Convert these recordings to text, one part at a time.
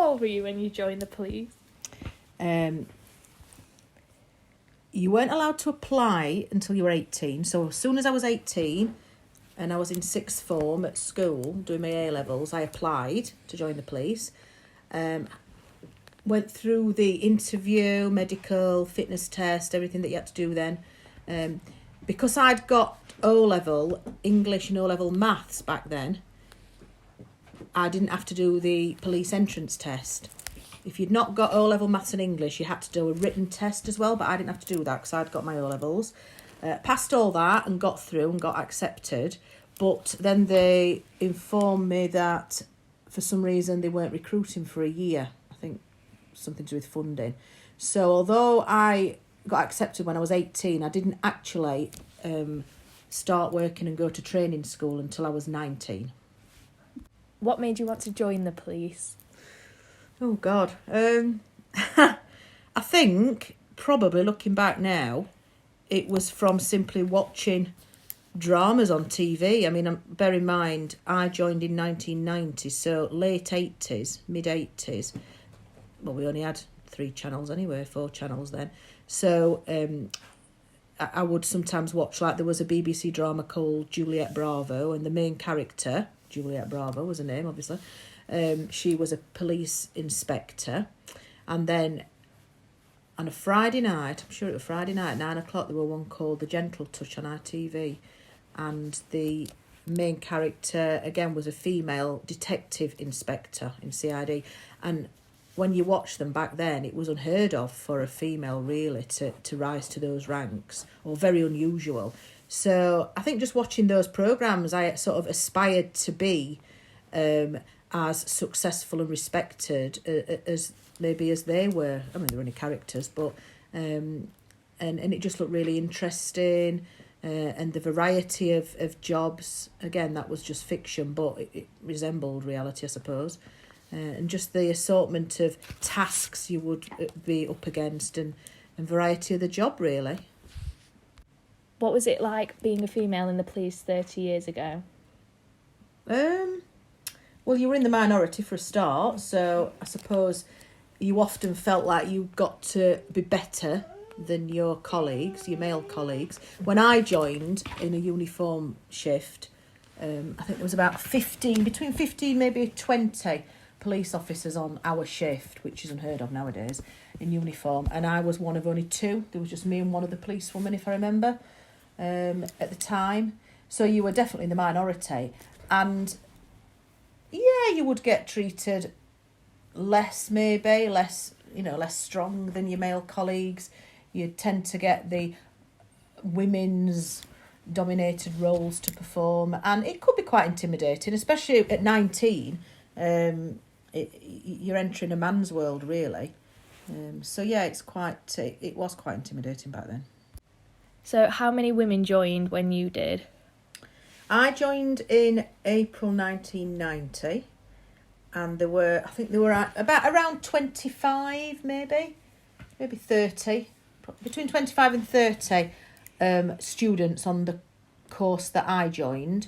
old were you when you joined the police? You weren't allowed to apply until you were 18. So as soon as I was 18 and I was in sixth form at school doing my A-levels, I applied to join the police. Went through the interview, medical, fitness test, everything that you had to do then. Because I'd got O-level English and O-level maths back then, I didn't have to do the police entrance test. If you'd not got O-level maths and English, you had to do a written test as well, but I didn't have to do that because I'd got my O-levels. Passed all that and got through and got accepted, but then they informed me that for some reason they weren't recruiting for a year. I think something to do with funding. So although I got accepted when I was 18, I didn't actually start working and go to training school until I was 19. What made you want to join the police? Oh, God. I think, probably looking back now, it was from simply watching dramas on TV. I mean, bear in mind, I joined in 1990, so late 80s, mid-80s. Well, we only had 3 channels anyway, 4 channels then. So I would sometimes watch, like there was a BBC drama called Juliet Bravo, and the main character, Juliet Bravo was her name, obviously, she was a police inspector. And then on a Friday night, I'm sure it was Friday night at 9 o'clock, there was one called The Gentle Touch on ITV. And the main character, again, was a female detective inspector in CID. And when you watch them back then, it was unheard of for a female, really, to rise to those ranks, or very unusual. So I think just watching those programmes, I sort of aspired to be as successful and respected as maybe as they were. I mean, they were only characters, but and it just looked really interesting, and the variety of jobs. Again, that was just fiction, but it resembled reality, I suppose. And just the assortment of tasks you would be up against, and variety of the job, really. What was it like being a female in the police 30 years ago? Well, you were in the minority for a start, so I suppose you often felt like you got to be better than your colleagues, your male colleagues. When I joined in a uniform shift, I think there was about 15, between 15, maybe 20 police officers on our shift, which is unheard of nowadays, in uniform. And I was one of only 2. There was just me and one of the policewomen, if I remember, at the time. So you were definitely in the minority. And yeah, you would get treated less strong than your male colleagues. You tend to get the women's dominated roles to perform, and it could be quite intimidating, especially at 19. You're entering a man's world, really. So yeah, it was quite intimidating back then. So how many women joined when you did? I joined in April 1990, and there were around 25, maybe 30, between 25 and 30 students on the course that I joined,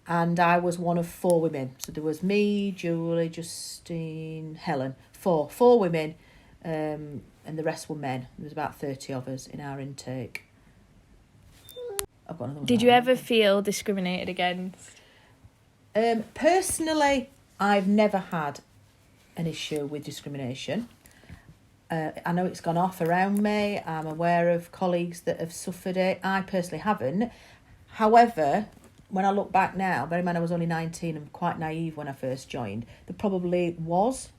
and I was one of 4 women. So there was me, Julie, Justine, Helen, four women, and the rest were men. There was about 30 of us in our intake. I've got another one. Did you ever feel discriminated against? Personally, I've never had an issue with discrimination. I know it's gone off around me. I'm aware of colleagues that have suffered it. I personally haven't. However, when I look back now, bear in mind I was only 19 and quite naive when I first joined, I probably was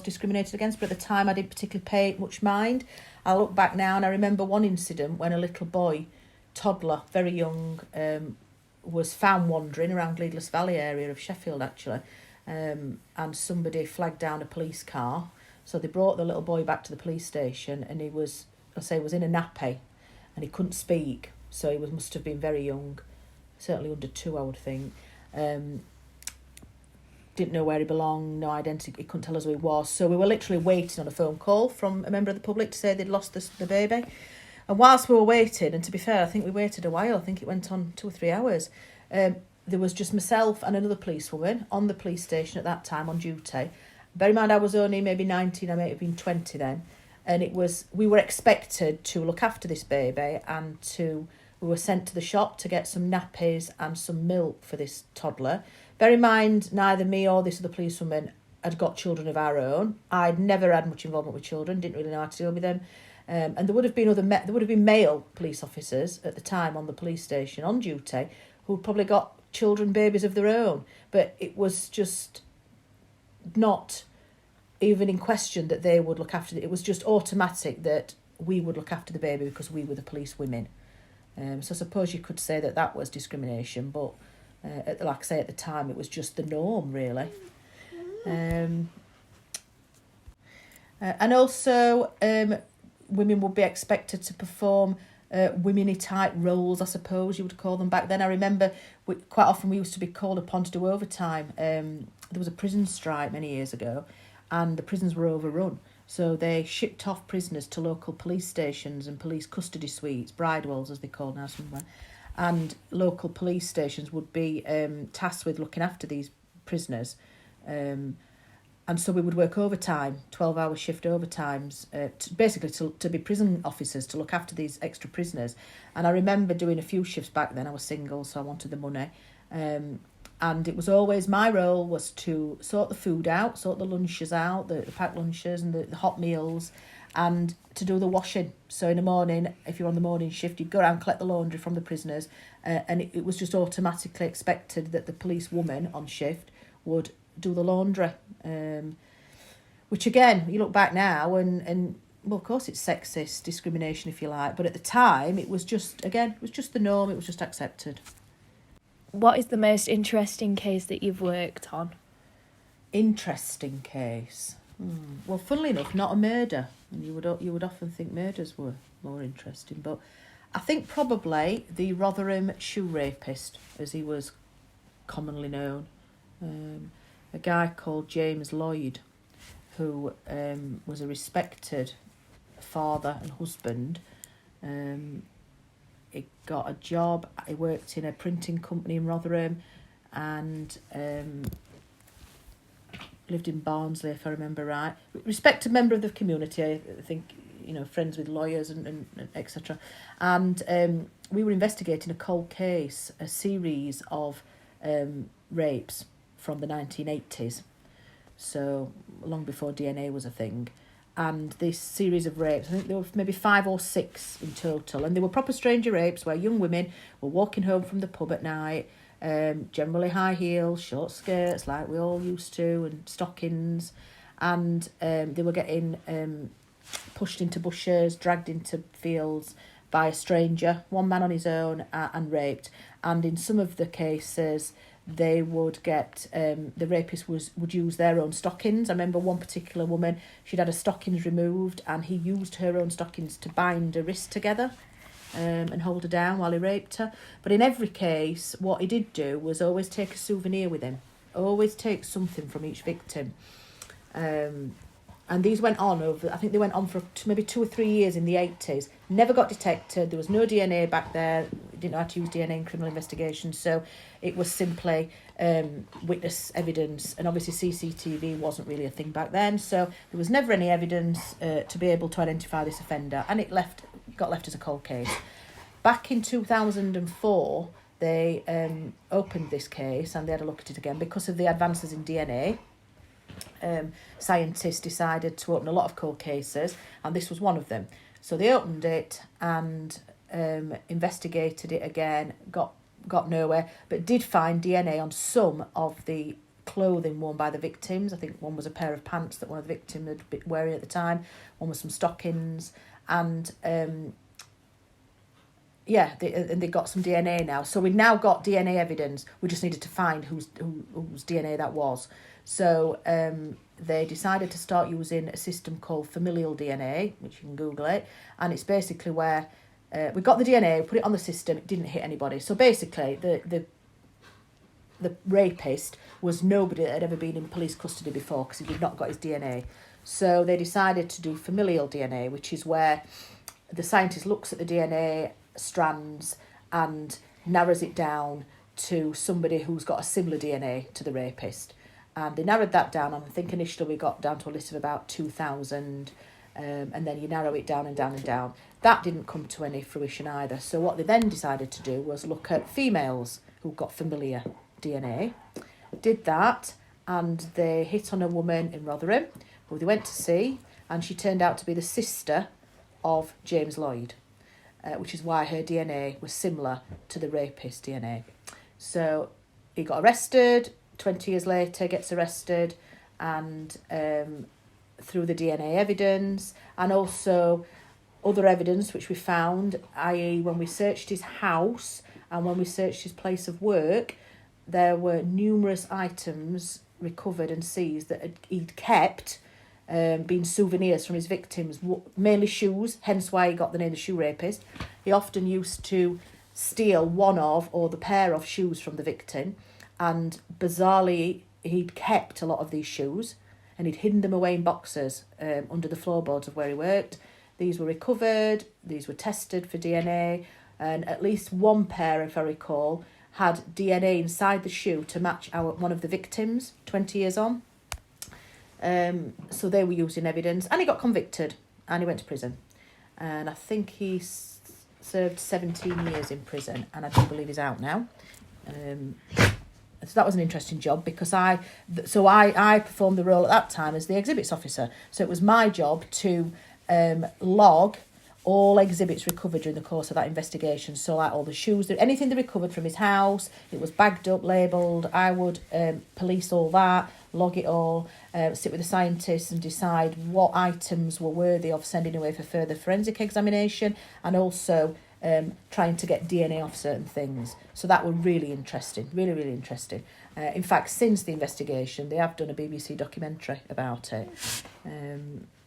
discriminated against, but at the time I didn't particularly pay much mind. I look back now and I remember one incident when a little boy, toddler, very young, was found wandering around Gleadless Valley area of Sheffield, actually, and somebody flagged down a police car. So they brought the little boy back to the police station, and he was in a nappy, and he couldn't speak, so he must have been very young, certainly under 2, I would think. Didn't know where he belonged, no identity, he couldn't tell us who he was. So we were literally waiting on a phone call from a member of the public to say they'd lost the baby. And whilst we were waiting, and to be fair, I think we waited a while, I think it went on 2 or 3 hours, there was just myself and another policewoman on the police station at that time on duty, Bear in mind, I was only maybe 19, I may have been 20 then. And we were expected to look after this baby we were sent to the shop to get some nappies and some milk for this toddler. Bear in mind, neither me or this other policewoman had got children of our own. I'd never had much involvement with children, didn't really know how to deal with them. And there would have been male police officers at the time on the police station on duty who'd probably got children, babies of their own. But it was just not even in question that they would look after it. It was just automatic that we would look after the baby because we were the police women. So I suppose you could say that was discrimination, but like I say, at the time, it was just the norm, really. And also, women would be expected to perform women-y type roles, I suppose you would call them back then. I remember quite often we used to be called upon to do overtime. There was a prison strike many years ago, and the prisons were overrun. So they shipped off prisoners to local police stations and police custody suites, bridewells as they call now somewhere. And local police stations would be tasked with looking after these prisoners. And so we would work overtime, 12-hour shift overtimes, to be prison officers to look after these extra prisoners. And I remember doing a few shifts back then. I was single, so I wanted the money. And it was always, my role was to sort the food out, sort the lunches out, the packed lunches and the hot meals, and to do the washing. So in the morning, if you're on the morning shift, you'd go around, collect the laundry from the prisoners, and it was just automatically expected that the police woman on shift would do the laundry. Which again, you look back now and well, of course it's sexist discrimination if you like, but at the time it was just the norm, it was just accepted. What is the most interesting case that you've worked on? Interesting case. Well, funnily enough, not a murder. And you would often think murders were more interesting, but I think probably the Rotherham shoe rapist, as he was commonly known, a guy called James Lloyd, who was a respected father and husband. He got a job. He worked in a printing company in Rotherham, and lived in Barnsley, if I remember right. Respected member of the community, I think, friends with lawyers and etc. And we were investigating a cold case, a series of rapes from the 1980s, so long before DNA was a thing. And this series of rapes, I think there were maybe 5 or 6 in total, and they were proper stranger rapes where young women were walking home from the pub at night, generally high heels, short skirts like we all used to, and stockings, and they were getting pushed into bushes, dragged into fields by a stranger, one man on his own, and raped. And in some of the cases, they would get, the rapist would use their own stockings. I remember one particular woman, she'd had her stockings removed, and he used her own stockings to bind her wrists together and hold her down while he raped her. But in every case, what he did do was always take a souvenir with him, always take something from each victim. And these went on I think they went on for maybe 2 or 3 years in the 80s. Never got detected. There was no DNA back there. Didn't know how to use DNA in criminal investigations. So it was simply witness evidence. And obviously CCTV wasn't really a thing back then. So there was never any evidence to be able to identify this offender. And it got left as a cold case. Back in 2004, they opened this case and they had a look at it again because of the advances in DNA. Scientists decided to open a lot of cold cases, and this was one of them. So they opened it and investigated it again, got nowhere, but did find DNA on some of the clothing worn by the victims. I think one was a pair of pants that one of the victims had been wearing at the time, one was some stockings, and they got some DNA now. So we've now got DNA evidence. We just needed to find whose DNA that was. So they decided to start using a system called familial DNA, which you can Google it, and it's basically where we got the DNA, put it on the system, it didn't hit anybody. So basically, the rapist was nobody that had ever been in police custody before because he did not got his DNA. So they decided to do familial DNA, which is where the scientist looks at the DNA strands and narrows it down to somebody who's got a similar DNA to the rapist. And they narrowed that down. I think initially we got down to a list of about 2,000, and then you narrow it down and down and down. That didn't come to any fruition either. So what they then decided to do was look at females who got familiar DNA. Did that, and they hit on a woman in Rotherham who they went to see, and she turned out to be the sister of James Lloyd, which is why her DNA was similar to the rapist DNA. So he got arrested, 20 years later gets arrested, and through the DNA evidence and also other evidence which we found, i.e. when we searched his house and when we searched his place of work, there were numerous items recovered and seized that he'd kept, being souvenirs from his victims, mainly shoes, hence why he got the name the shoe rapist. He often used to steal one of or the pair of shoes from the victim, and bizarrely he'd kept a lot of these shoes and he'd hidden them away in boxes under the floorboards of where he worked. These were recovered, these were tested for DNA, and at least one pair, if I recall, had DNA inside the shoe to match one of the victims 20 years on. So they were used in evidence, and he got convicted and he went to prison. And I think he served 17 years in prison, and I do believe he's out now. So that was an interesting job because I performed the role at that time as the exhibits officer. So it was my job to log all exhibits recovered during the course of that investigation. So like all the shoes, anything they recovered from his house, it was bagged up, labelled. I would police all that, log it all, sit with the scientists and decide what items were worthy of sending away for further forensic examination, and also trying to get DNA off certain things. So that were really interesting, really, really interesting. In fact, since the investigation, they have done a BBC documentary about it.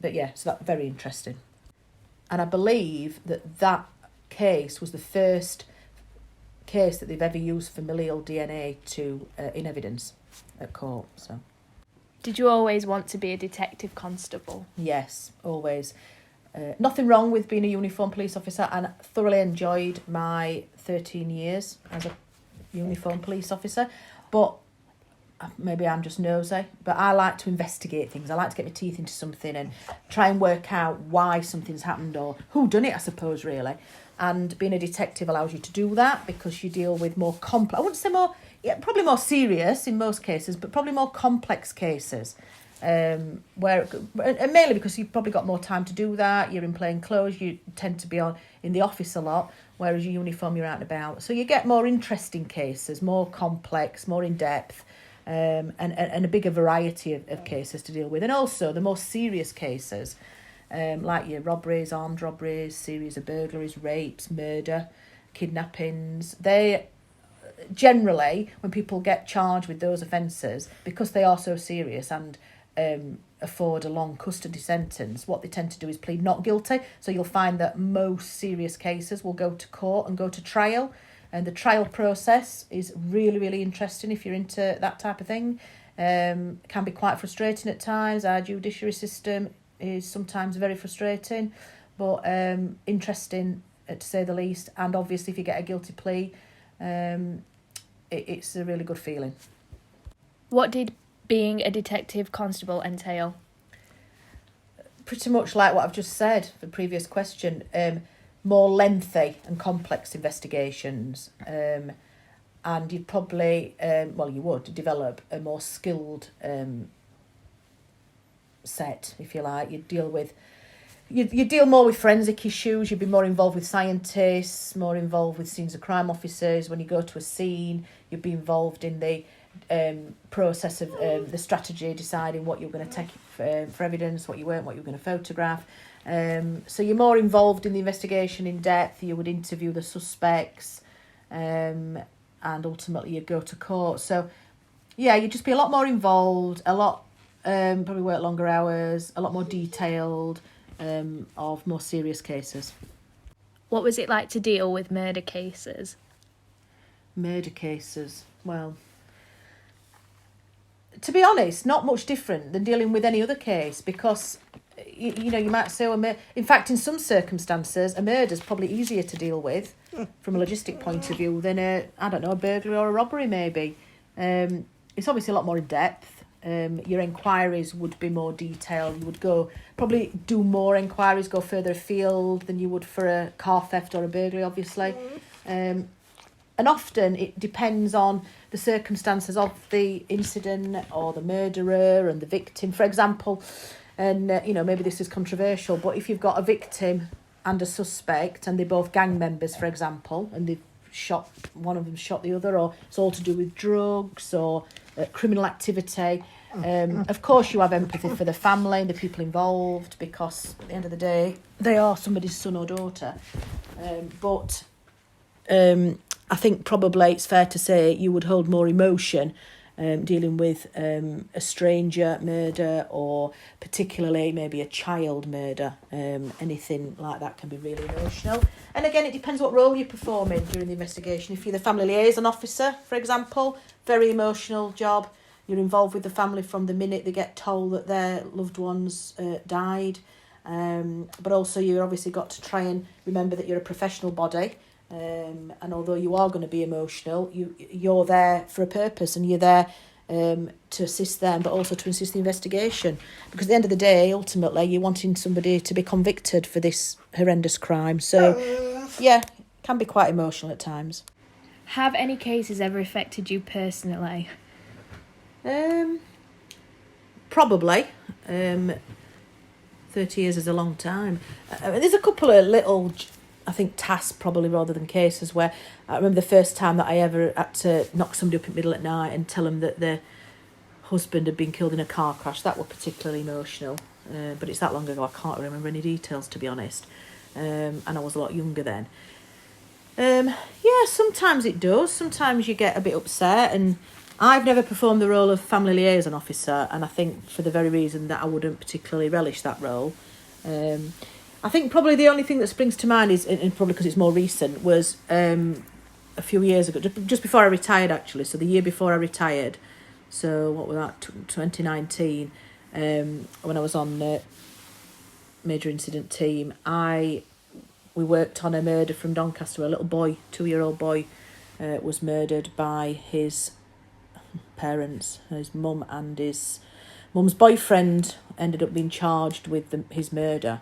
But yeah, so that's very interesting. And I believe that case was the first case that they've ever used familial DNA in evidence at court. So, did you always want to be a detective constable? Yes, always. Nothing wrong with being a uniformed police officer, and thoroughly enjoyed my 13 years as a uniformed police officer. But maybe I'm just nosy, but I like to investigate things. I like to get my teeth into something and try and work out why something's happened or who done it, I suppose, really. And being a detective allows you to do that because you deal with more complex, I wouldn't say more, yeah, probably more serious in most cases, but probably more complex cases. And mainly because you've probably got more time to do that. You're in plain clothes, you tend to be in the office a lot, whereas your uniform, you're out and about. So you get more interesting cases, more complex, more in depth. And a bigger variety of cases to deal with. And also the more serious cases, like your robberies, armed robberies, series of burglaries, rapes, murder, kidnappings. They generally, when people get charged with those offences, because they are so serious and afford a long custody sentence, what they tend to do is plead not guilty. So you'll find that most serious cases will go to court and go to trial. And the trial process is really, really interesting if you're into that type of thing. Can be quite frustrating at times. Our judiciary system is sometimes very frustrating, but interesting to say the least. And obviously, if you get a guilty plea, it's a really good feeling. What did being a detective constable entail? Pretty much like what I've just said, the previous question. More lengthy and complex investigations, and you'd probably, you would develop a more skilled set, if you like. You deal more with forensic issues. You'd be more involved with scientists, more involved with scenes of crime officers. When you go to a scene, you'd be involved in the process of the strategy, deciding what you're going to take for evidence, what you weren't, what you're going to photograph. So you're more involved in the investigation in depth. You would interview the suspects, and ultimately you'd go to court. So, yeah, you'd just be a lot more involved, a lot, probably work longer hours, a lot more detailed, of more serious cases. What was it like to deal with murder cases? Murder cases, well, to be honest, not much different than dealing with any other case, because you might say, in fact, in some circumstances, a murder's probably easier to deal with from a logistic point of view than a burglary or a robbery, maybe. It's obviously a lot more in depth. your inquiries would be more detailed. You would probably do more inquiries, go further afield than you would for a car theft or a burglary, obviously. And often it depends on the circumstances of the incident or the murderer and the victim, for example. And, maybe this is controversial, but if you've got a victim and a suspect and they're both gang members, for example, and they've one of them shot the other, or it's all to do with drugs or criminal activity, of course you have empathy for the family and the people involved, because at the end of the day they are somebody's son or daughter. But I think probably it's fair to say you would hold more emotion dealing with a stranger murder, or particularly maybe a child murder. Anything like that can be really emotional. And again, it depends what role you're performing during the investigation. If you're the family liaison officer, for example, very emotional job. You're involved with the family from the minute they get told that their loved ones died. But also you've obviously got to try and remember that you're a professional body. And although you are going to be emotional, you're there for a purpose, and you're there to assist them, but also to assist the investigation. Because at the end of the day, ultimately, you're wanting somebody to be convicted for this horrendous crime. So, yeah, it can be quite emotional at times. Have any cases ever affected you personally? Probably. 30 years is a long time. There's a couple of little, I think, tasks probably rather than cases, where I remember the first time that I ever had to knock somebody up in the middle at night and tell them that their husband had been killed in a car crash. That was particularly emotional, but it's that long ago I can't remember any details, to be honest, and I was a lot younger then. Yeah, sometimes it does. Sometimes you get a bit upset, and I've never performed the role of family liaison officer, and I think for the very reason that I wouldn't particularly relish that role. I think probably the only thing that springs to mind is, and probably because it's more recent, was a few years ago, just before I retired actually, so the year before I retired, so what was that, 2019, when I was on the major incident team, we worked on a murder from Doncaster. A little boy, 2-year-old boy, was murdered by his parents. His mum and his mum's boyfriend ended up being charged with his murder.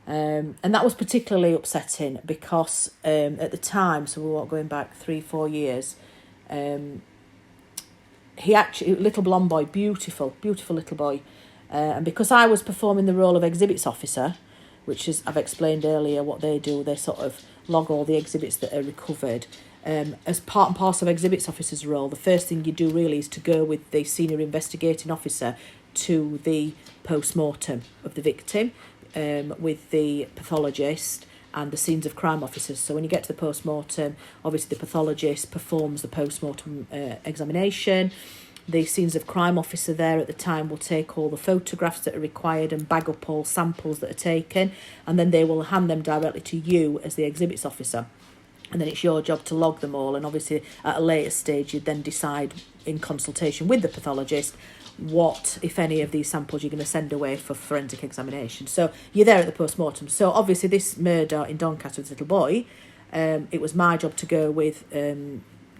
And that was particularly upsetting because at the time, so we were going back 3-4 years, he actually, little blonde boy, beautiful little boy, and because I was performing the role of exhibits officer, which is, I've explained earlier what they do, they sort of log all the exhibits that are recovered. As part and parcel of exhibits officer's role, the first thing you do really is to go with the senior investigating officer to the post-mortem of the victim, with the pathologist and the scenes of crime officers. So when you get to the post-mortem, obviously the pathologist performs the post-mortem examination. The scenes of crime officer there at the time will take all the photographs that are required and bag up all samples that are taken, and then they will hand them directly to you as the exhibits officer. And then it's your job to log them all, and obviously at a later stage you then decide in consultation with the pathologist what, if any, of these samples you're going to send away for forensic examination. So you're there at the post-mortem. So obviously this murder in Doncaster with this little boy, it was my job to go with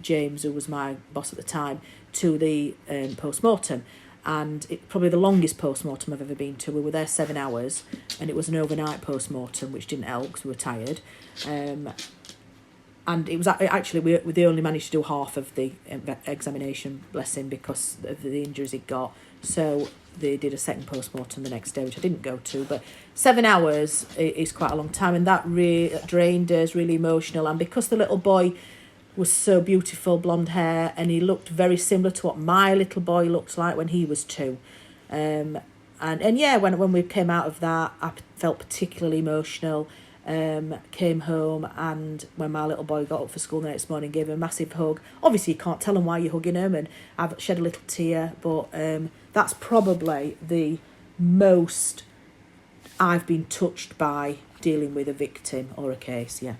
James, who was my boss at the time, to the post-mortem. And it probably the longest post-mortem I've ever been to. We were there 7 hours, and it was an overnight post-mortem, which didn't help because we were tired. And it was actually, we only managed to do half of the examination, bless him, because of the injuries he'd got. So they did a second post-mortem the next day, which I didn't go to. But 7 hours is quite a long time, and that really drained us, really emotional. And because the little boy was so beautiful, blonde hair, and he looked very similar to what my little boy looked like when he was 2. And yeah, when we came out of that, I felt particularly emotional. Came home, and when my little boy got up for school the next morning, gave him a massive hug. Obviously you can't tell him why you're hugging him, and I've shed a little tear, but that's probably the most I've been touched by dealing with a victim or a case, yeah.